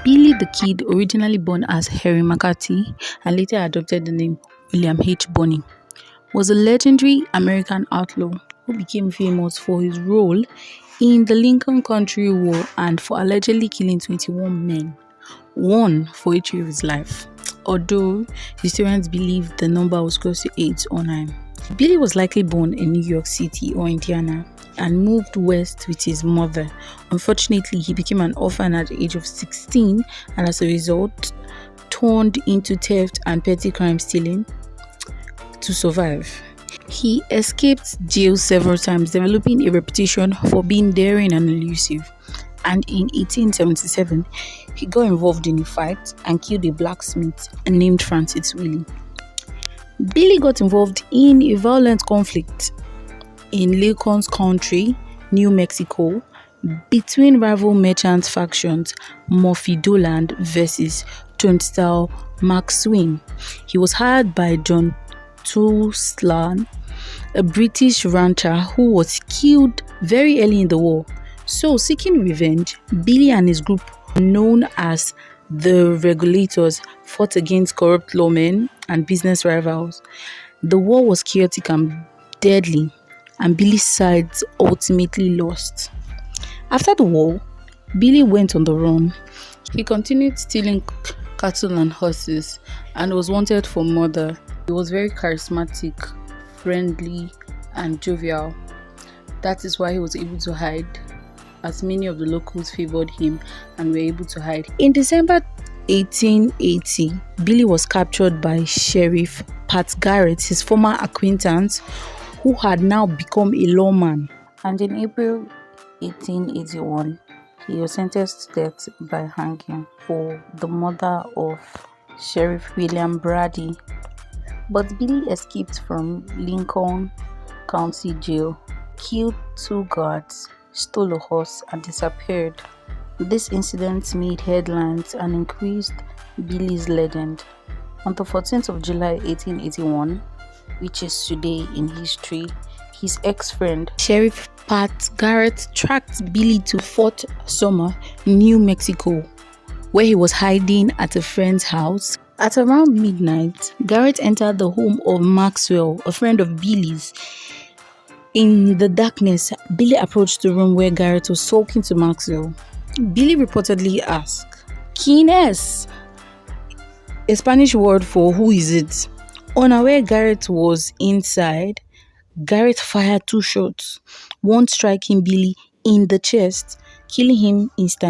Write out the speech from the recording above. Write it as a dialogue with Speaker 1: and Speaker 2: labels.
Speaker 1: Billy the Kid, originally born as Harry McCarthy and later adopted the name William H. Bonney, was a legendary American outlaw who became famous for his role in the Lincoln Country War and for allegedly killing 21 men, one for each year of his life, although historians believe the number was close to 8 or 9. Billy was likely born in New York City or Indiana and moved west with his mother. Unfortunately, he became an orphan at the age of 16 and as a result turned into theft and petty crime stealing to survive. He escaped jail several times, developing a reputation for being daring and elusive. And in 1877, he got involved in a fight and killed a blacksmith named Francis Wiley. Billy got involved in a violent conflict in Lincoln Country, New Mexico, between rival merchant factions Murphy Doland versus Turnstile McSween. He was hired by John Tulslan, a British rancher who was killed very early in the war. So, seeking revenge, Billy and his group, known as the Regulators, fought against corrupt lawmen and business rivals. The war was chaotic and deadly, and Billy's sides ultimately lost. After the war, Billy went on the run. He continued stealing cattle and horses and was wanted for murder. He was very charismatic, friendly, and jovial. That is why he was able to hide, as many of the locals favored him and were able to hide. In December 1880, Billy was captured by Sheriff Pat Garrett, his former acquaintance, who had now become a lawman. And in April 1881, he was sentenced to death by hanging for the murder of Sheriff William Brady. But Billy escaped from Lincoln County Jail, killed 2 guards, stole a horse, and disappeared. This incident made headlines and increased Billy's legend. On the 14th of July 1881, which is today in history, his ex-friend Sheriff Pat Garrett tracked Billy to Fort Sumner, New Mexico, where he was hiding at a friend's house. At around midnight, Garrett entered the home of Maxwell, a friend of Billy's. In the darkness, Billy approached the room where Garrett was talking to Maxwell. Billy reportedly asked, "¿Quién es?" a Spanish word for "who is it?" Unaware Garrett was inside, Garrett fired 2 shots, one striking Billy in the chest, killing him instantly.